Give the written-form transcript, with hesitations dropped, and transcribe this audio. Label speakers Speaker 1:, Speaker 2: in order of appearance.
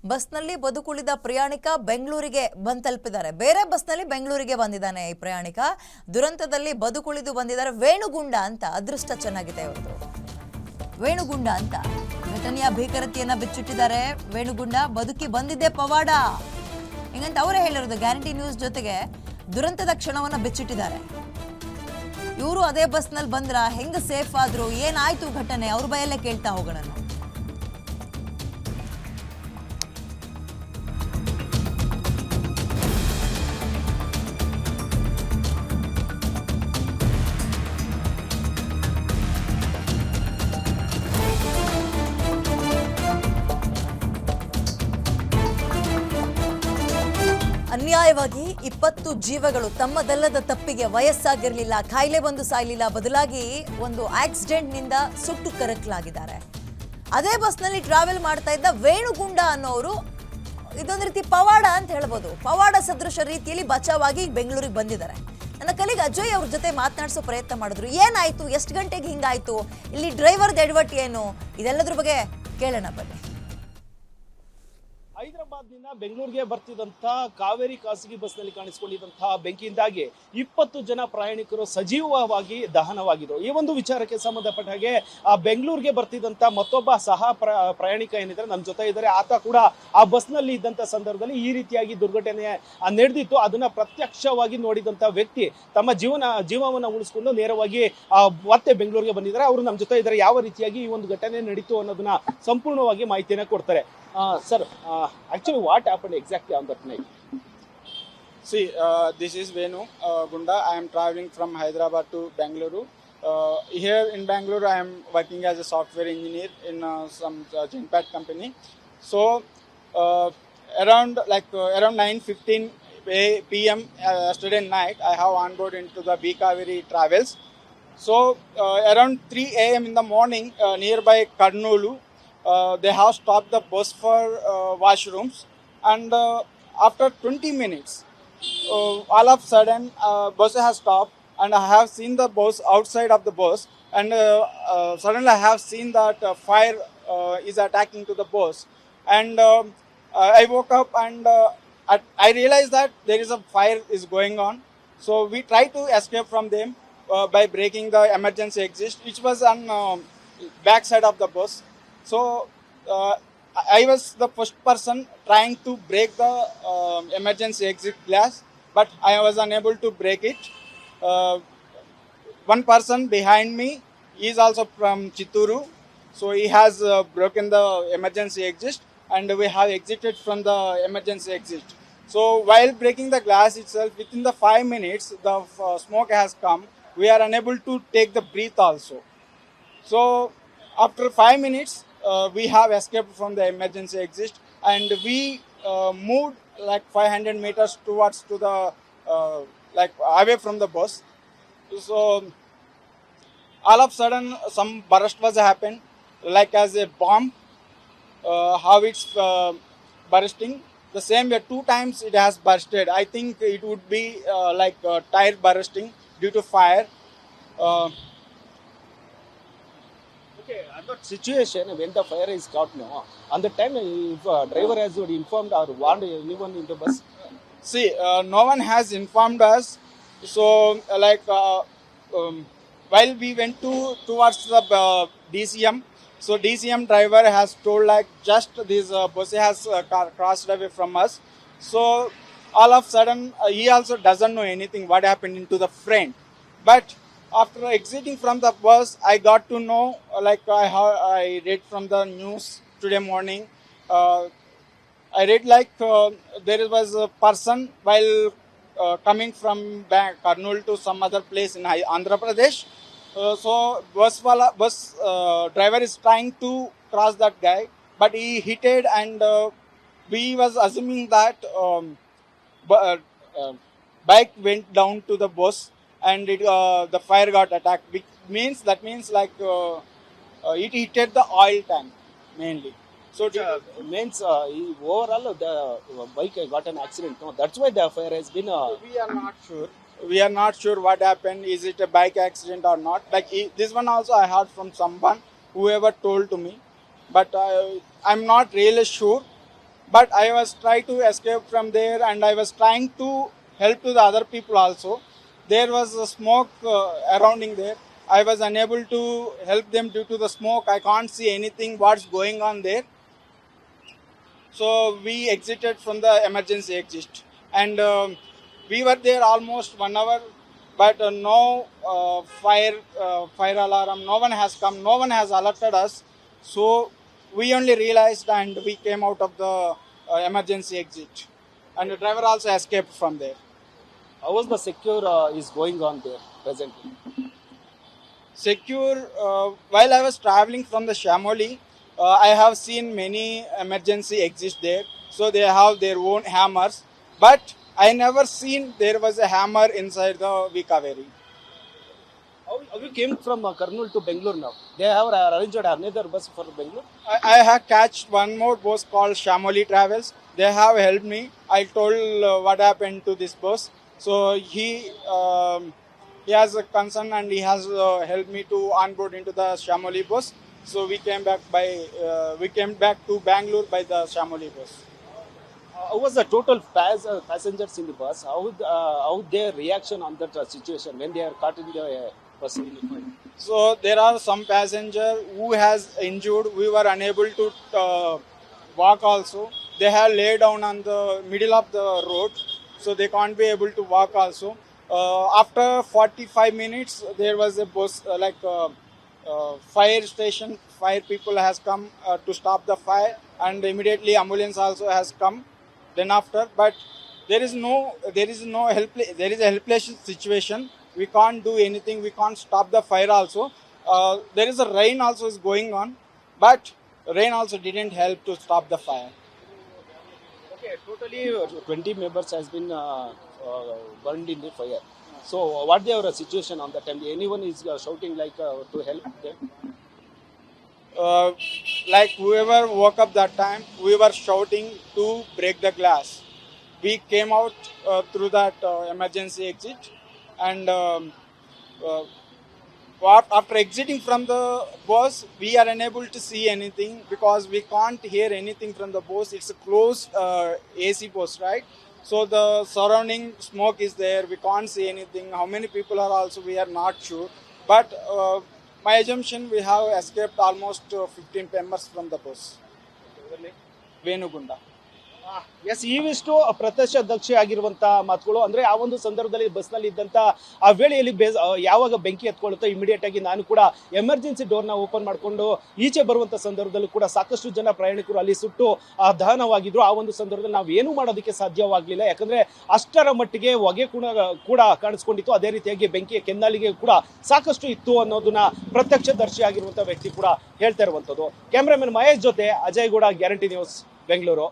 Speaker 1: ಬಸ್ನಲ್ಲಿ ಬದುಕುಳಿದ ಪ್ರಯಾಣಿಕ ಬೆಂಗಳೂರಿಗೆ ಬಂದು ತಲುಪಿದ್ದಾರೆ. ಬೇರೆ ಬಸ್ನಲ್ಲಿ ಬೆಂಗಳೂರಿಗೆ ಬಂದಿದ್ದಾನೆ ಈ ಪ್ರಯಾಣಿಕ. ದುರಂತದಲ್ಲಿ ಬದುಕುಳಿದು ಬಂದಿದ್ದಾರೆ. ವೇಣುಗುಂಡ ಅಂತ, ಅದೃಷ್ಟ ಚೆನ್ನಾಗಿದೆ ಇವ್ರದ್ದು. ವೇಣುಗುಂಡ ಅಂತ ಘಟನೆಯ ಭೀಕರತೆಯನ್ನ ಬಿಚ್ಚಿಟ್ಟಿದ್ದಾರೆ. ವೇಣುಗುಂಡ ಬದುಕಿ ಬಂದಿದ್ದೆ ಪವಾಡ ಹಿಂಗಂತ ಅವರೇ ಹೇಳಿರೋದು. ಗ್ಯಾರಂಟಿ ನ್ಯೂಸ್ ಜೊತೆಗೆ ದುರಂತದ ಕ್ಷಣವನ್ನ ಬಿಚ್ಚಿಟ್ಟಿದ್ದಾರೆ. ಇವರು ಅದೇ ಬಸ್ನಲ್ಲಿ ಬಂದ್ರ, ಹೆಂಗ ಸೇಫ್ ಆದ್ರು, ಏನಾಯ್ತು ಘಟನೆ, ಅವ್ರ ಬಯಲ್ಲೇ ಕೇಳ್ತಾ ಹೋಗೋಣ. ಅನ್ಯಾಯವಾಗಿ 20 ಜೀವಗಳು ತಮ್ಮದಲ್ಲದ ತಪ್ಪಿಗೆ, ವಯಸ್ಸಾಗಿರಲಿಲ್ಲ, ಕಾಯಿಲೆ ಬಂದು ಸಾಯಲಿಲ್ಲ, ಬದಲಾಗಿ ಒಂದು ಆಕ್ಸಿಡೆಂಟ್ನಿಂದ ಸುಟ್ಟು ಕರಕಲಾಗಿದ್ದಾರೆ. ಅದೇ ಬಸ್ನಲ್ಲಿ ಟ್ರಾವೆಲ್ ಮಾಡ್ತಾ ಇದ್ದ ವೇಣುಗುಂಡ ಅನ್ನೋರು ಇದೊಂದು ರೀತಿ ಪವಾಡ ಅಂತ ಹೇಳ್ಬೋದು. ಪವಾಡ ಸದೃಶ ರೀತಿಯಲ್ಲಿ ಬಚಾವಾಗಿ ಬೆಂಗಳೂರಿಗೆ ಬಂದಿದ್ದಾರೆ. ನನ್ನ ಕಲಿಗೆ ಅಜಯ್ ಅವ್ರ ಜೊತೆ ಮಾತನಾಡಿಸೋ ಪ್ರಯತ್ನ ಮಾಡಿದ್ರು. ಏನಾಯ್ತು, ಎಷ್ಟು ಗಂಟೆಗೆ ಹಿಂಗಾಯ್ತು, ಇಲ್ಲಿ ಡ್ರೈವರ್ದ ಎಡವಟ್ಟು ಏನು, ಇದೆಲ್ಲದ್ರ ಬಗ್ಗೆ ಕೇಳೋಣ ಬನ್ನಿ.
Speaker 2: ಹೈದರಾಬಾದ್ನಿಂದ ಬೆಂಗಳೂರಿಗೆ ಬರ್ತಿದ್ದಂಥ ಕಾವೇರಿ ಖಾಸಗಿ ಬಸ್ನಲ್ಲಿ ಕಾಣಿಸಿಕೊಂಡಿದ್ದಂತಹ ಬೆಂಕಿಯಿಂದಾಗಿ 20 ಜನ ಪ್ರಯಾಣಿಕರು ಸಜೀವವಾಗಿ ದಹನವಾಗಿದ್ರು. ಈ ಒಂದು ವಿಚಾರಕ್ಕೆ ಸಂಬಂಧಪಟ್ಟ ಹಾಗೆ ಬೆಂಗಳೂರಿಗೆ ಬರ್ತಿದ್ದಂಥ ಮತ್ತೊಬ್ಬ ಸಹ ಪ್ರಯಾಣಿಕ ಏನಿದ್ದಾರೆ ನಮ್ಮ ಜೊತೆ ಇದ್ದಾರೆ. ಆತ ಕೂಡ ಆ ಬಸ್ನಲ್ಲಿ ಇದ್ದಂಥ ಸಂದರ್ಭದಲ್ಲಿ ಈ ರೀತಿಯಾಗಿ ದುರ್ಘಟನೆ ನಡೆದಿತ್ತು. ಅದನ್ನ ಪ್ರತ್ಯಕ್ಷವಾಗಿ ನೋಡಿದಂಥ ವ್ಯಕ್ತಿ ತಮ್ಮ ಜೀವವನ್ನು ಉಳಿಸ್ಕೊಂಡು ನೇರವಾಗಿ ಮತ್ತೆ ಬೆಂಗಳೂರಿಗೆ ಬಂದಿದ್ದಾರೆ. ಅವರು ನಮ್ಮ ಜೊತೆ ಇದ್ದಾರೆ. ಯಾವ ರೀತಿಯಾಗಿ ಈ ಒಂದು ಘಟನೆ ನಡೀತು ಅನ್ನೋದನ್ನ ಸಂಪೂರ್ಣವಾಗಿ ಮಾಹಿತಿಯನ್ನು ಕೊಡ್ತಾರೆ. Sir, actually what happened exactly on that night?
Speaker 3: See, this is Venu Gunda. I am traveling from Hyderabad to Bangalore. Here in Bangalore, I am working as a software engineer in some Genpact company. So, around 9:15 p.m. Yesterday night, I have on board into the B Kaveri Travels. So, around 3 a.m. in the morning, nearby Karnoolu, they have stopped the bus for washrooms, and after 20 minutes all of a sudden bus has stopped, and I have seen the bus outside of the bus, and suddenly I have seen that fire is attacking to the bus, and I woke up, and I realized that there is a fire is going on. So we tried to escape from them by breaking the emergency exit, which was on back side of the bus. So I was the first person trying to break the emergency exit glass, but I was unable to break it. One person behind me is also from Chitturu, so he has broken the emergency exit, and we have exited from the emergency exit. So while breaking the glass itself, within the 5 minutes, the smoke has come. We are unable to take the breath also. So after 5 minutes, we have escaped from the emergency exit, and we moved like 500 meters towards to the away from the bus. So all of a sudden some burst was happened, like as a bomb. How it's bursting, the same way 2 times it has bursted. I think it would be like tire bursting due to fire.
Speaker 2: Okay, at that situation when the fire is caught now, on the time if driver has informed or warned anyone in the bus?
Speaker 3: See, no one has informed us. So while we went towards the DCM, so DCM driver has told like just this bus has crossed away from us. So all of a sudden he also doesn't know anything what happened into the front. But after exiting from the bus, I got to know, like I read from the news today morning. I read like there was a person while coming from Karnool to some other place in Andhra Pradesh. So bus driver is trying to cross that guy, but he hit it, and we was assuming that bike went down to the bus, and the fire got attacked. That means like it hit the oil tank mainly.
Speaker 2: So it means overall the bike got an accident. No, that's why the fire has been.
Speaker 3: We are not sure. We are not sure what happened. Is it a bike accident or not? Like this one also I heard from someone, whoever told to me, but I'm not really sure. but I was trying to escape from there, and I was trying to help to the other people also. There was a smoke surrounding there. I was unable to help them due to the smoke. I can't see anything what's going on there. So we exited from the emergency exit, and we were there almost 1 hour, but no fire alarm. No one has come. No one has alerted us. So we only realized, and we came out of the emergency exit, and the driver also escaped from there.
Speaker 2: How was the secure is going on there presently?
Speaker 3: Secure, while I was traveling from the Shamoli, I have seen many emergency exits there, so they have their own hammers, but I never seen there was a hammer inside the Vikaveri.
Speaker 2: How you came from Kurnool to Bangalore now? They have arranged another bus for Bangalore?
Speaker 3: I have catched one more bus called Shamoli Travels. They have helped me. I told what happened to this bus, so he has a concern, and he has helped me to onboard into the Shamoli bus. So we came back to Bangalore by the Shamoli bus.
Speaker 2: How was the total passengers in the bus? How their reaction on that situation when they are caught in the bus?
Speaker 3: So there are some passenger who has injured. We were unable to walk also. They have laid down on the middle of the road, so they can't be able to walk also. After 45 minutes, there was a bus fire station. Fire people has come to stop the fire, and immediately ambulance also has come. Then after, but there is a helpless situation. We can't do anything. We can't stop the fire also. There is a rain also is going on, but rain also didn't help to stop the fire.
Speaker 2: Okay, totally 20 members has been burned in the fire. So what their situation on that time? Anyone is shouting like to help them?
Speaker 3: Like whoever woke up that time, we were shouting to break the glass. We came out through that emergency exit, and after exiting from the bus, we are unable to see anything because we can't hear anything from the bus. It's a closed AC bus, right? So the surrounding smoke is there. We can't see anything. How many people are also, we are not sure. But my assumption, we have escaped almost 15 members from the bus. Venugunda.
Speaker 2: ಎಸ್ ಇವಿಷ್ಟು ಪ್ರತ್ಯಕ್ಷದರ್ಶಿ ಆಗಿರುವಂತ ಮಾತುಗಳು. ಅಂದ್ರೆ ಆ ಒಂದು ಸಂದರ್ಭದಲ್ಲಿ ಬಸ್ನಲ್ಲಿ ಇದ್ದಂತ ಆ ವೇಳೆಯಲ್ಲಿ ಯಾವಾಗ ಬೆಂಕಿ ಎತ್ಕೊಳ್ಳುತ್ತೋ ಇಮಿಡಿಯೇಟ್ ಆಗಿ ನಾನು ಕೂಡ ಎಮರ್ಜೆನ್ಸಿ ಡೋರ್ನ ಓಪನ್ ಮಾಡಿಕೊಂಡು ಈಚೆ ಬರುವಂತ ಸಂದರ್ಭದಲ್ಲೂ ಕೂಡ ಸಾಕಷ್ಟು ಜನ ಪ್ರಯಾಣಿಕರು ಅಲ್ಲಿ ಸುಟ್ಟು ದಹನವಾಗಿದ್ರು. ಆ ಒಂದು ಸಂದರ್ಭದಲ್ಲಿ ನಾವು ಏನು ಮಾಡೋದಕ್ಕೆ ಸಾಧ್ಯವಾಗಲಿಲ್ಲ, ಯಾಕಂದ್ರೆ ಅಷ್ಟರ ಮಟ್ಟಿಗೆ ಹೊಗೆ ಕೂಡ ಕಾಣಿಸ್ಕೊಂಡಿತ್ತು. ಅದೇ ರೀತಿಯಾಗಿ ಬೆಂಕಿಯ ಕೆನ್ನಾಲಿಗೆ ಕೂಡ ಸಾಕಷ್ಟು ಇತ್ತು ಅನ್ನೋದನ್ನ ಪ್ರತ್ಯಕ್ಷದರ್ಶಿ ಆಗಿರುವಂತ ವ್ಯಕ್ತಿ ಕೂಡ ಹೇಳ್ತಾ ಇರುವಂತದ್ದು. ಕ್ಯಾಮ್ರಾಮನ್ ಮಹೇಶ್ ಜೊತೆ ಅಜಯ್ ಗೌಡ, ಗ್ಯಾರಂಟಿ ನ್ಯೂಸ್, ಬೆಂಗಳೂರು.